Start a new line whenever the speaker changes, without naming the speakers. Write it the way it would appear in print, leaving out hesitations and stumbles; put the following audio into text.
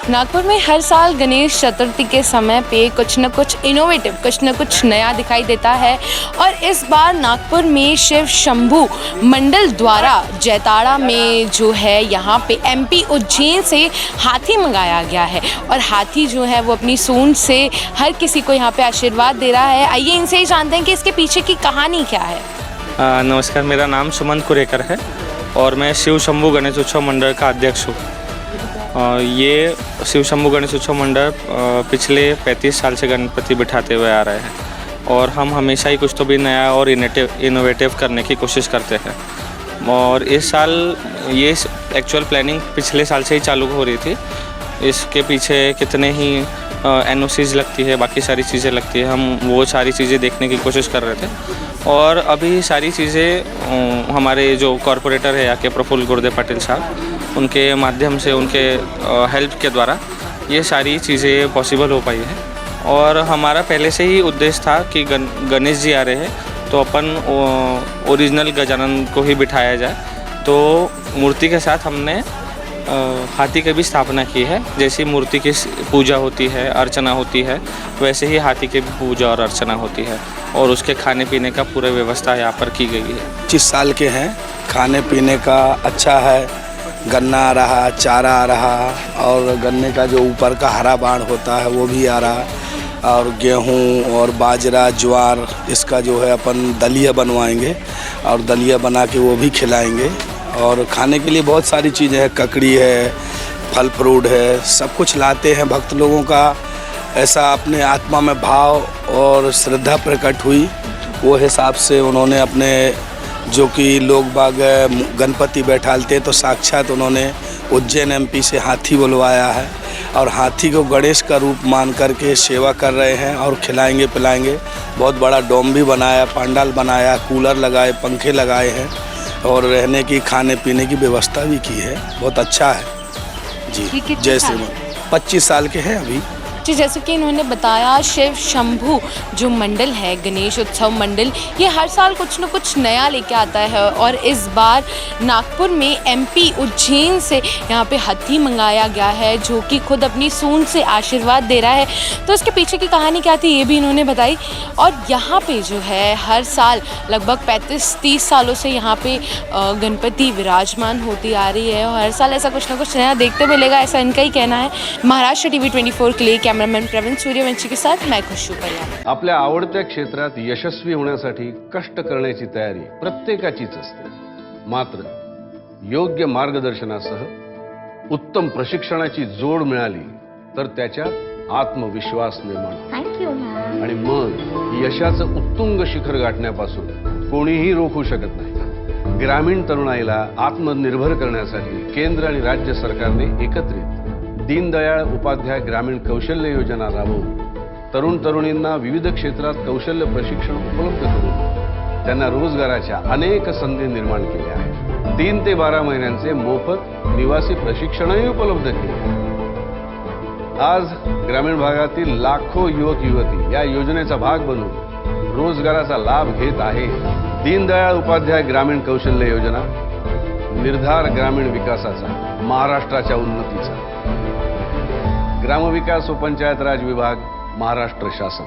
नागपुर में हर साल गणेश चतुर्थी के समय पे कुछ न कुछ इनोवेटिव, कुछ न कुछ नया दिखाई देता है। और इस बार नागपुर में शिव शंभू मंडल द्वारा जैताड़ा में जो है यहाँ पे एमपी उज्जैन से हाथी मंगाया गया है। और हाथी जो है वो अपनी सूंड से हर किसी को यहाँ पे आशीर्वाद दे रहा है। आइए इनसे ही जानते हैं कि इसके पीछे की कहानी क्या है।
नमस्कार, मेरा नाम सुमंत कुरेकर है और मैं शिव शंभू गणेश उत्सव मंडल का अध्यक्ष हूँ। ये शिव शंभू गणेश उत्सव मंडल पिछले 35 साल से गणपति बिठाते हुए आ रहे हैं और हम हमेशा ही कुछ तो भी नया और इनोवेटिव करने की कोशिश करते हैं। और इस साल ये एक्चुअल प्लानिंग पिछले साल से ही चालू हो रही थी। इसके पीछे कितने ही एनओसीज लगती है, बाकी सारी चीज़ें लगती है, हम वो सारी चीज़ें देखने की कोशिश कर रहे थे। और अभी सारी चीज़ें हमारे जो कॉरपोरेटर है आके प्रफुल्ल गुरुदेव पाटिल साहब, उनके माध्यम से, उनके हेल्प के द्वारा ये सारी चीज़ें पॉसिबल हो पाई है। और हमारा पहले से ही उद्देश्य था कि गणेश जी आ रहे हैं तो अपन ओरिजिनल गजानन को ही बिठाया जाए। तो मूर्ति के साथ हमने हाथी की भी स्थापना की है। जैसी मूर्ति की पूजा होती है, अर्चना होती है, वैसे ही हाथी की भी पूजा और अर्चना होती है। और उसके खाने पीने का पूरा व्यवस्था यहाँ पर की गई है।
25 साल के हैं, खाने पीने का अच्छा है। गन्ना आ रहा, चारा आ रहा और गन्ने का जो ऊपर का हरा बाण होता है वो भी आ रहा। और गेहूँ और बाजरा, ज्वार, इसका जो है अपन दलिया बनवाएंगे और दलिया बना के वो भी खिलाएंगे। और खाने के लिए बहुत सारी चीज़ें हैं, ककड़ी है, फल फ्रूट है, सब कुछ लाते हैं। भक्त लोगों का ऐसा अपने आत्मा में भाव और श्रद्धा प्रकट हुई, वो हिसाब से उन्होंने अपने जो कि लोग बाग गणपति बैठालते तो साक्षात उन्होंने उज्जैन एमपी से हाथी बुलवाया है और हाथी को गणेश का रूप मान करके सेवा कर रहे हैं और खिलाएंगे पिलाएंगे। बहुत बड़ा डोम भी बनाया, पंडाल बनाया, कूलर लगाए, पंखे लगाए हैं और रहने की, खाने पीने की व्यवस्था भी की है। बहुत अच्छा है जी। जैसे 25 साल के हैं अभी
जी। जैसे कि इन्होंने बताया, शिव शंभू जो मंडल है, गणेश उत्सव मंडल, ये हर साल कुछ न कुछ नया लेके आता है। और इस बार नागपुर में एमपी उज्जैन से यहाँ पे हाथी मंगाया गया है जो कि खुद अपनी सूंड से आशीर्वाद दे रहा है। तो इसके पीछे की कहानी क्या थी ये भी इन्होंने बताई। और यहाँ पे जो है हर साल लगभग 35-30 सालों से यहाँ पे गणपति विराजमान होती आ रही है और हर साल ऐसा कुछ ना कुछ नया देखते मिलेगा, ऐसा इनका ही कहना है। महाराष्ट्र टीवी 24 के लिए कॅमेरामॅन प्रवीण सूर्यवंशी के साथ मैं खुशबू परिया।
आपल्या आवडत्या क्षेत्रात यशस्वी होण्यासाठी कष्ट करण्याची तयारी प्रत्येकाचीच असते, मात्र योग्य मार्गदर्शनासह उत्तम प्रशिक्षणाची जोड मिळाली तर त्याच्यात आत्मविश्वास निर्माण होतो आणि मग यशाचं उत्तुंग शिखर गाठण्यापासून कोणीही रोखू शकत नाही। ग्रामीण तरुणाईला आत्मनिर्भर करण्यासाठी केंद्र आणि राज्य सरकारने एकत्रित दीनदयाळ उपाध्याय ग्रामीण कौशल्य योजना राबवून तरुण तरुणींना विविध क्षेत्रात कौशल्य प्रशिक्षण उपलब्ध करून त्यांना रोजगाराच्या अनेक संधी निर्माण केल्या आहेत। 3 ते 12 महिन्यांचे मोफत निवासी प्रशिक्षणही उपलब्ध केले। आज ग्रामीण भागातील लाखो युवक युवती या योजनेचा भाग बनून रोजगाराचा लाभ घेत आहेत। दीनदयाळ उपाध्याय ग्रामीण कौशल्य योजना, निर्धार ग्रामीण विकासाचा, महाराष्ट्राच्या उन्नतीचा। ग्रामविकास व पंचायत राज विभाग, महाराष्ट्र शासन।